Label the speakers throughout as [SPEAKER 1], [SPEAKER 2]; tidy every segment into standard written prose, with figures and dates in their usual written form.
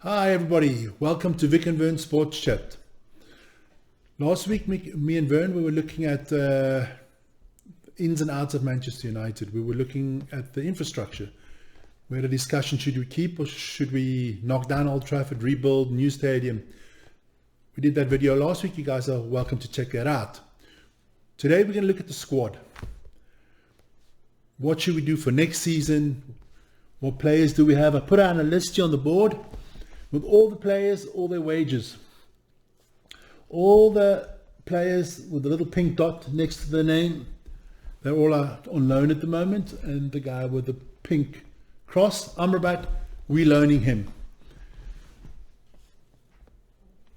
[SPEAKER 1] Hi everybody, welcome to Vic and Vern Sports Chat. Last week me and Vern we were looking at ins and outs of Manchester United. We were looking at the infrastructure. We had a discussion, should we keep or should we knock down Old Trafford, rebuild, new stadium. We did that video last week, you guys are welcome to check that out. Today we're going to look at the squad. What should we do for next season? What players do we have? I put out a list here on the board with all the players, all their wages. All the players with the little pink dot next to their name, they're all on loan at the moment. And the guy with the pink cross, Amrabat, we're loaning him.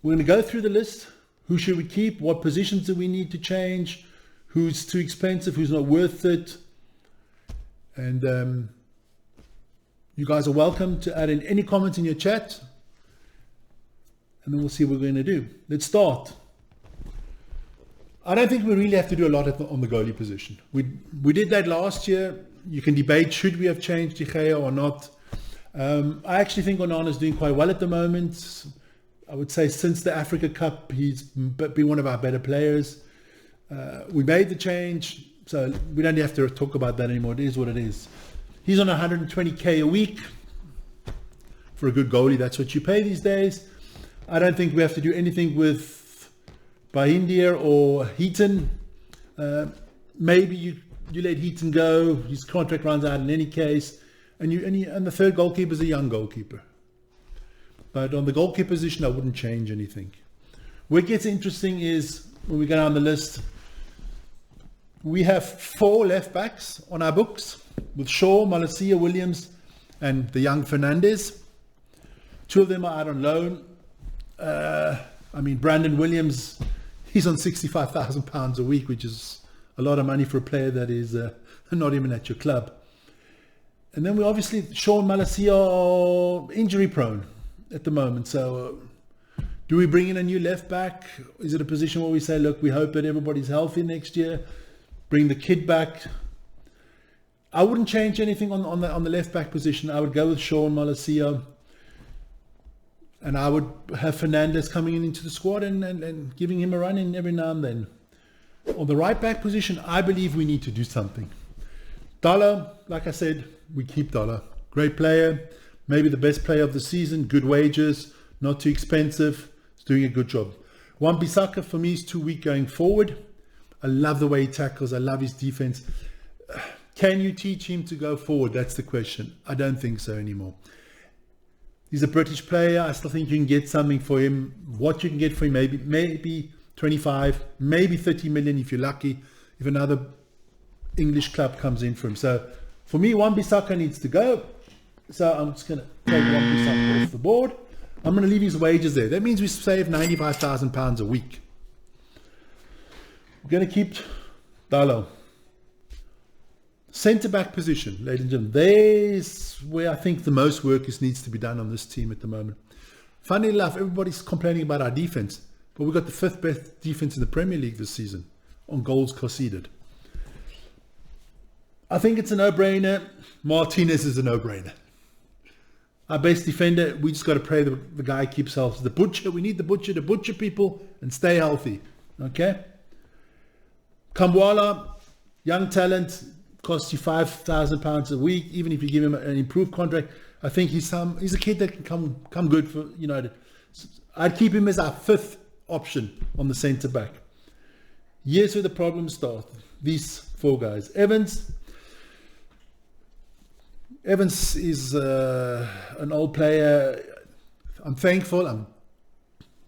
[SPEAKER 1] We're going to go through the list. Who should we keep? What positions do we need to change? Who's too expensive? Who's not worth it? And you guys are welcome to add in any comments in your chat. And then we'll see what we're going to do. Let's start. I don't think we really have to do a lot on the goalie position. We did that last year. You can debate, should we have changed De Gea or not? I actually think Onana is doing quite well at the moment. I would say since the Africa Cup, he's been one of our better players. We made the change, so we don't have to talk about that anymore. It is what it is. He's on 120k a week. For a good goalie, that's what you pay these days. I don't think we have to do anything with Bahindr or Heaton. Maybe you let Heaton go. His contract runs out in any case. And the third goalkeeper is a young goalkeeper. But on the goalkeeper position, I wouldn't change anything. Where it gets interesting is when we go down the list, we have 4 left backs on our books with Shaw, Malacia, Williams, and the young Fernandez. 2 of them are out on loan. Brandon Williams, he's on £65,000 a week, which is a lot of money for a player that is not even at your club. And then we obviously, Shaw and Malacia are injury prone at the moment. So do we bring in a new left back? Is it a position where we say, look, we hope that everybody's healthy next year? Bring the kid back? I wouldn't change anything on the left back position. I would go with Shaw and Malacia. And I would have Fernandez coming into the squad and giving him a run in every now and then. On the right back position, I believe we need to do something. Dollar, like I said, we keep Dollar. Great player, maybe the best player of the season, good wages, not too expensive, he's doing a good job. Wan-Bissaka for me is too weak going forward. I love the way he tackles, I love his defense. Can you teach him to go forward? That's the question. I don't think so anymore. He's a British player. I still think you can get something for him. What you can get for him, maybe 25, maybe 30 million if you're lucky, if another English club comes in for him. So for me, Wan-Bissaka needs to go. So I'm just going to take Wan-Bissaka off the board. I'm going to leave his wages there. That means we save £95,000 a week. We're going to keep Dalot. Centre-back position, ladies and gentlemen, there's where I think the most work needs to be done on this team at the moment. Funny enough, everybody's complaining about our defence, but we've got the 5th best defence in the Premier League this season on goals conceded. I think it's a no-brainer. Martinez is a no-brainer. Our best defender, we just got to pray the guy keeps healthy. The butcher, we need the butcher to butcher people and stay healthy. Okay? Kambwala, young talent, costs you £5,000 a week, even if you give him an improved contract. I think he's a kid that can come good for United. I'd keep him as our 5th option on the centre back. Here's where the problems start. These 4 guys. Evans is an old player. I'm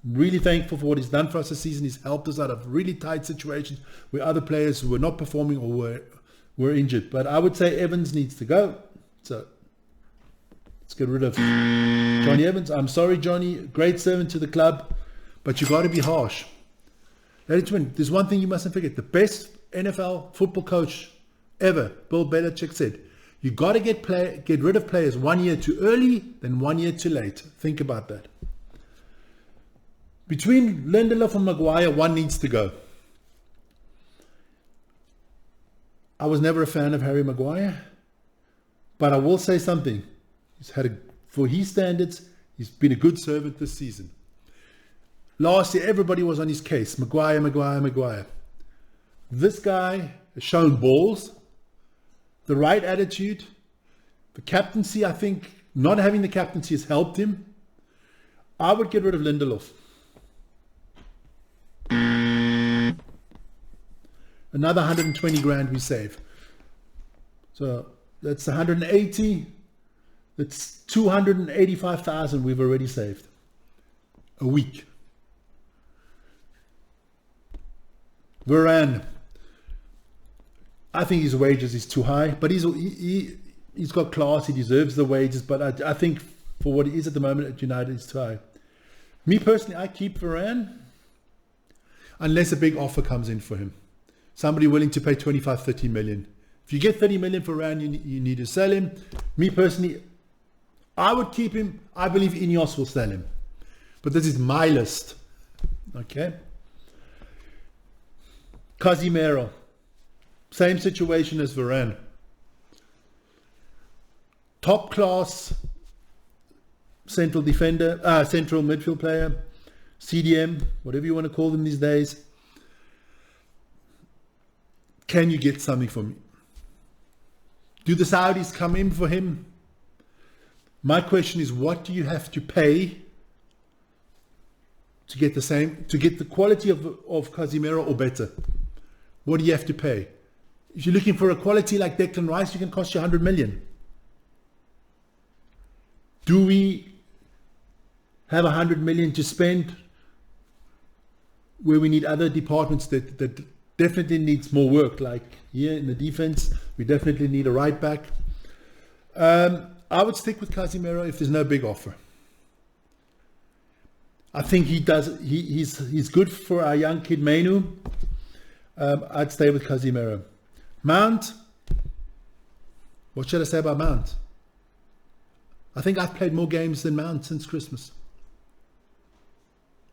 [SPEAKER 1] really thankful for what he's done for us this season. He's helped us out of really tight situations where other players who were not performing or were injured. But I would say Evans needs to go. So let's get rid of Johnny Evans. I'm sorry, Johnny. Great servant to the club, but you've got to be harsh. Ladies and gentlemen, there's one thing you mustn't forget. The best NFL football coach ever, Bill Belichick, said, you got to get rid of players 1 year too early than 1 year too late. Think about that. Between Lindelof and Maguire, one needs to go. I was never a fan of Harry Maguire, but I will say something. For his standards, He's been a good servant this season. Last year, everybody was on his case. Maguire. This guy has shown balls, the right attitude. The captaincy, I think, not having the captaincy has helped him. I would get rid of Lindelof. Another 120 grand we save. So that's 180. That's 285,000 we've already saved a week. Varane, I think his wages is too high, but he's got class. He deserves the wages, but I think for what he is at the moment at United, it's too high. Me personally, I keep Varane unless a big offer comes in for him. Somebody willing to pay 25, 30 million. If you get 30 million for Varane, you need to sell him. Me personally, I would keep him. I believe Ineos will sell him. But this is my list. Okay. Casemiro. Same situation as Varane. Top class central defender, central midfield player, CDM, whatever you want to call them these days. Can you get something for me? Do the Saudis come in for him? My question is, what do you have to pay to get the quality of Casemiro or better? What do you have to pay? If you're looking for a quality like Declan Rice, you can cost you 100 million. Do we have 100 million to spend where we need other departments that definitely needs more work, like here in the defense? We definitely need a right back. I would stick with Casemiro if there's no big offer. I think he's good for our young kid Mainoo. I'd stay with Casemiro. Mount, what should I say about Mount? I think I've played more games than Mount since Christmas.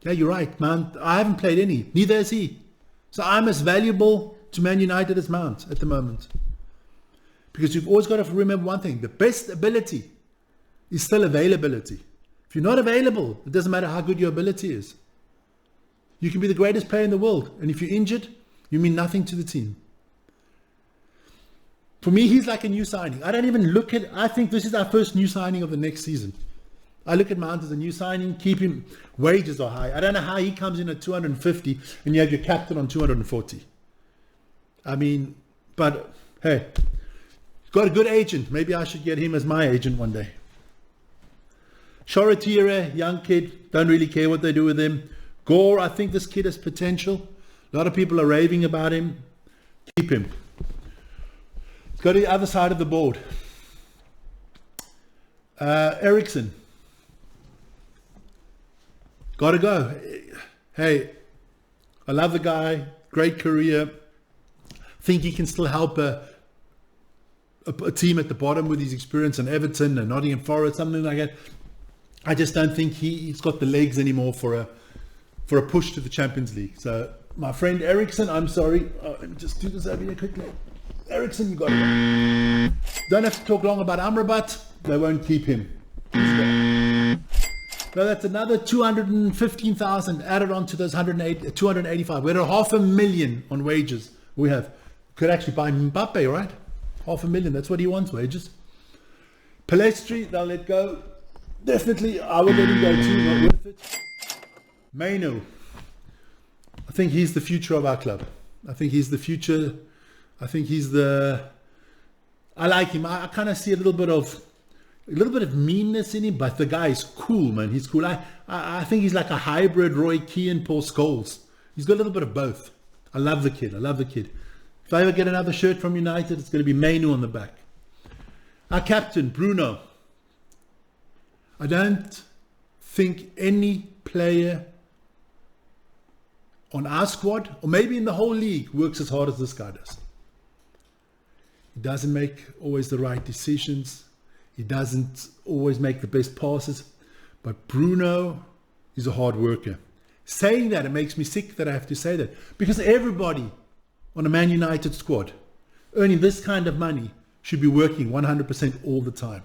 [SPEAKER 1] Yeah, you're right, Mount. I haven't played any. Neither has he. So I'm as valuable to Man United as Mount at the moment. Because you've always got to remember one thing. The best ability is still availability. If you're not available, it doesn't matter how good your ability is. You can be the greatest player in the world. And if you're injured, you mean nothing to the team. For me, he's like a new signing. I think this is our first new signing of the next season. I look at Mount as a new signing, keep him, wages are high. I don't know how he comes in at 250 and you have your captain on 240. I mean, but hey, got a good agent. Maybe I should get him as my agent one day. Shoretire, young kid, don't really care what they do with him. Gore, I think this kid has potential. A lot of people are raving about him. Keep him. Go to the other side of the board. Eriksen. Got to go. Hey, I love the guy. Great career. Think he can still help a team at the bottom with his experience in Everton and Nottingham Forest, something like that. I just don't think he's got the legs anymore for a push to the Champions League. So my friend Eriksen, I'm sorry. Let me just do this over here quickly. Eriksen, you got it. Don't have to talk long about Amrabat. They won't keep him. So that's another 215,000 added on to those 285. We're at 500,000 on wages. We could actually buy Mbappe, right? 500,000. That's what he wants, wages. Pellistri, they'll let go. Definitely, I would let him go too. Not worth it. Mainoo. I think he's the future of our club. I think he's the future. I think I like him. I kind of see a little bit of meanness in him, but the guy is cool, man. He's cool. I think he's like a hybrid Roy Keane, Paul Scholes. He's got a little bit of both. I love the kid. If I ever get another shirt from United, it's going to be Mainoo on the back. Our captain, Bruno. I don't think any player on our squad, or maybe in the whole league, works as hard as this guy does. He doesn't make always the right decisions. He doesn't always make the best passes. But Bruno is a hard worker. Saying that, it makes me sick that I have to say that. Because everybody on a Man United squad earning this kind of money should be working 100% all the time.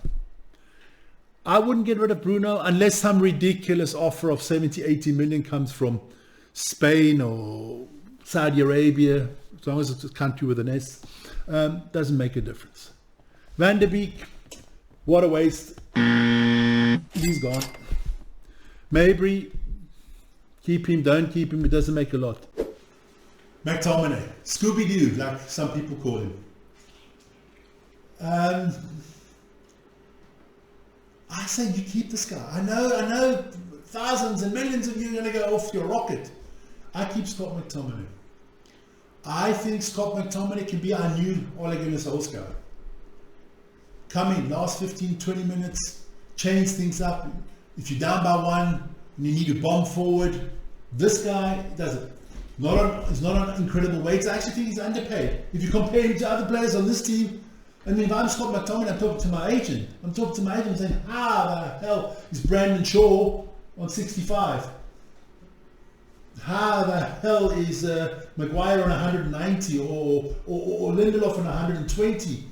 [SPEAKER 1] I wouldn't get rid of Bruno unless some ridiculous offer of 70, 80 million comes from Spain or Saudi Arabia, as long as it's a country with an S. Doesn't make a difference. Van der Beek, what a waste. He's gone. Mabry, keep him, don't keep him, it doesn't make a lot. McTominay, Scooby-Doo, like some people call him. I say you keep this guy. I know thousands and millions of you are going to go off your rocket. I keep Scott McTominay. I think Scott McTominay can be our new Ole Gunnar Solskjaer. Come in, last 15, 20 minutes, change things up. If you're down by one and you need to bomb forward, this guy does it. He's not an incredible weight. I actually think he's underpaid. If you compare him to other players on this team, I mean, if I'm Scott McTominay, I'm talking to my agent. I'm saying, how the hell is Brandon Shaw on 65? How the hell is Maguire on 190 or Lindelof on 120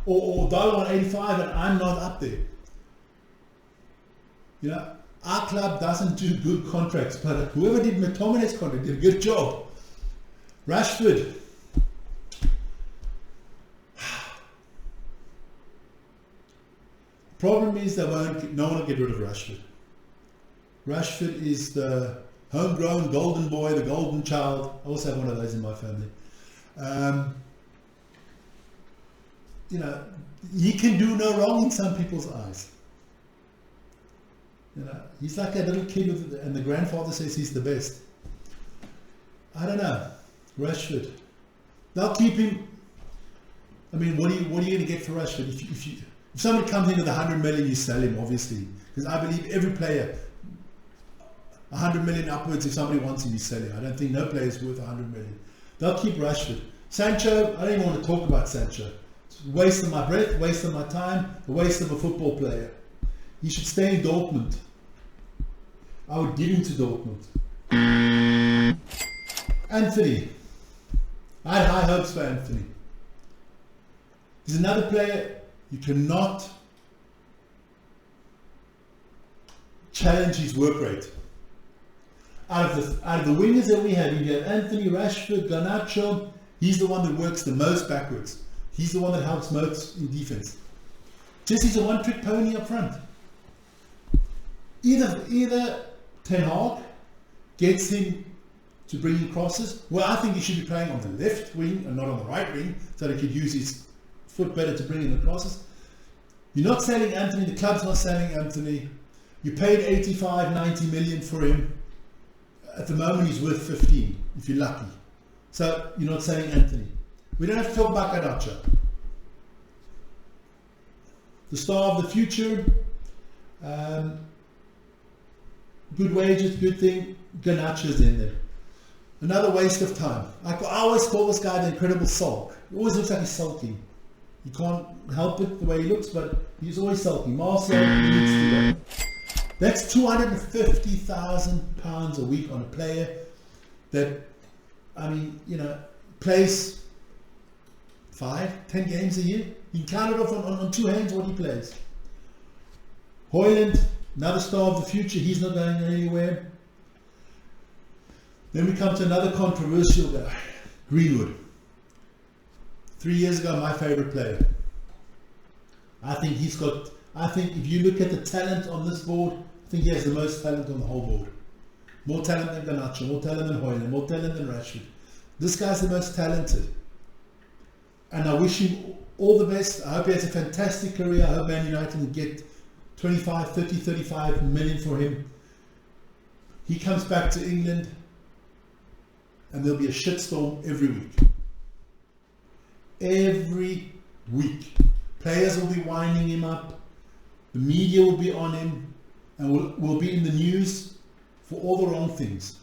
[SPEAKER 1] or Darwin on 85 and I'm not up there? You know, our club doesn't do good contracts, but whoever did McTominay's contract did a good job. Rashford. Problem is that no one will get rid of Rashford. Rashford is the homegrown golden boy, the golden child. I also have one of those in my family. You know, he can do no wrong in some people's eyes. You know, he's like a little kid and the grandfather says he's the best. I don't know. Rashford. They'll keep him. I mean, what are you going to get for Rashford? If somebody comes in with 100 million, you sell him, obviously. Because I believe every player, 100 million upwards, if somebody wants him, you sell him. I don't think no player is worth 100 million. They'll keep Rashford. Sancho, I don't even want to talk about Sancho. It's a waste of my breath, waste of my time, a waste of a football player. He should stay in Dortmund. I would give him to Dortmund. Anthony. I had high hopes for Anthony. He's another player you cannot challenge his work rate. Out of the wingers that we have, you have Anthony, Rashford, Garnacho. He's the one that works the most backwards. He's the one that helps most in defense. Jesse's a one-trick pony up front. Either Ten Hag gets him to bring in crosses. Well, I think he should be playing on the left wing and not on the right wing, so that he could use his foot better to bring in the crosses. You're not selling Anthony, the club's not selling Anthony. You paid 85, 90 million for him. At the moment he's worth 15, if you're lucky. So you're not selling Anthony. We don't have to talk about Garnacho. The star of the future, good wages, good thing, Garnacho's in there. Another waste of time. I always call this guy the incredible sulk. He always looks like he's sulking. You can't help it the way he looks, but he's always sulking. Marcel needs to go. That's £250,000 a week on a player that, I mean, you know, plays 5-10 games a year. You can count it off on two hands what he plays. Højlund, another star of the future. He's not going anywhere. Then we come to another controversial guy, Greenwood. 3 years ago, my favorite player. I think if you look at the talent on this board, I think he has the most talent on the whole board. More talent than Garnacho, more talent than Højlund, more talent than Rashford. This guy's the most talented. And I wish him all the best. I hope he has a fantastic career. I hope Man United can get 25, 30, 35 million for him. He comes back to England and there'll be a shitstorm every week. Every week. Players will be winding him up. The media will be on him and will be in the news for all the wrong things.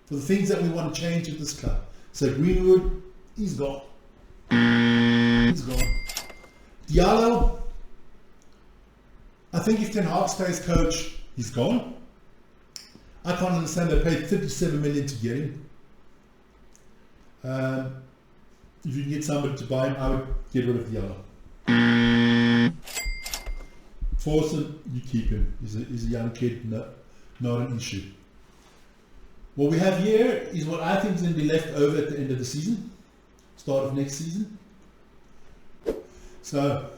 [SPEAKER 1] For the things that we want to change at this club. So Greenwood, he's gone. He's gone. Diallo, I think if Ten Hag stays coach, he's gone. I can't understand they paid 37 million to get him. If you can get somebody to buy him, I would get rid of Diallo. force him, you keep him. He's a young kid, not an issue. What we have here is what I think is going to be left over at the end of the season, start of next season. So,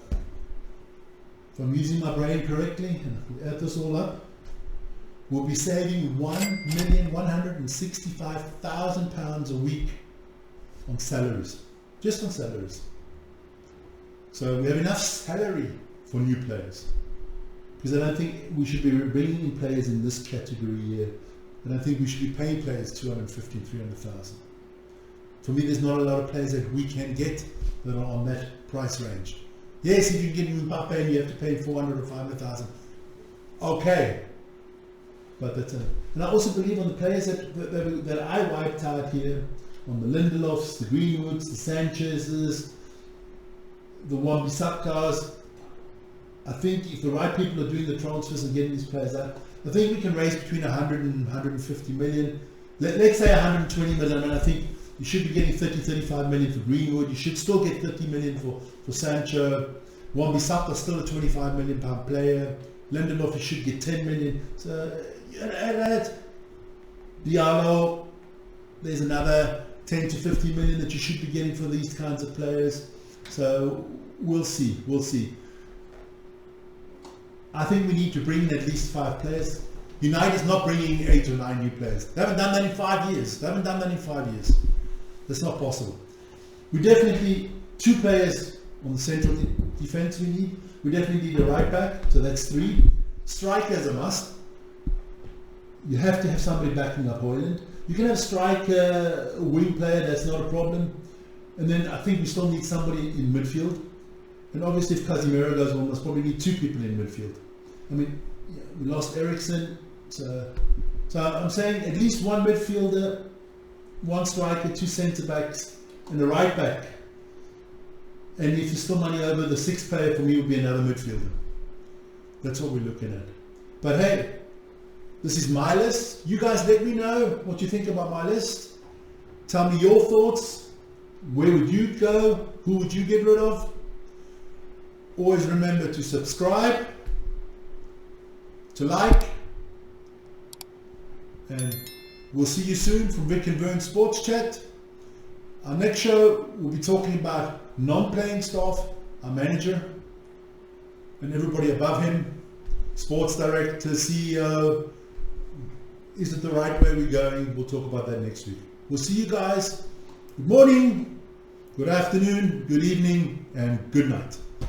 [SPEAKER 1] if I'm using my brain correctly, and we add this all up, we'll be saving £1,165,000 a week on salaries, just on salaries. So we have enough salary for new players, because I don't think we should be bringing in players in this category here. I don't think we should be paying players 250, 300,000. For me, there's not a lot of players that we can get that are on that price range. Yes, if you get Mbappe and you have to pay 400 or 500,000, okay. But that's and I also believe on the players that I wiped out here, on the Lindelofs, the Greenwoods, the Sanchez's, the Wan-Bissaka's. I think if the right people are doing the transfers and getting these players out, I think we can raise between 100 and 150 million. Let's say 120 million, and I think you should be getting 30, 35 million for Greenwood. You should still get 30 million for Sancho. Wan-Bissaka still a 25 million pound player. Lindelof, you should get 10 million. So, Diallo, there's another 10 to 50 million that you should be getting for these kinds of players. So we'll see. I think we need to bring in at least 5 players. United's not bringing 8 or 9 new players. They haven't done that in 5 years. That's not possible. We definitely 2 players on the central defense we need. We definitely need a right back, so that's 3. Striker is a must. You have to have somebody backing up Højlund. You can have striker, a wing player, that's not a problem. And then I think we still need somebody in midfield. And obviously if Casemiro goes on, we'll probably need 2 people in midfield. I mean, we lost Eriksen, so I'm saying at least 1 midfielder, 1 striker, 2 centre backs, and a right back. And if there's still money over, the 6th player for me would be another midfielder. That's what we're looking at. But hey, this is my list. You guys let me know what you think about my list. Tell me your thoughts. Where would you go? Who would you get rid of? Always remember to subscribe, to like, and we'll see you soon from Vic and Vern Sports Chat. Our next show, we'll be talking about non-playing staff, our manager, and everybody above him, sports director, CEO. Is it the right way we're going? We'll talk about that next week. We'll see you guys. Good morning, good afternoon, good evening, and good night.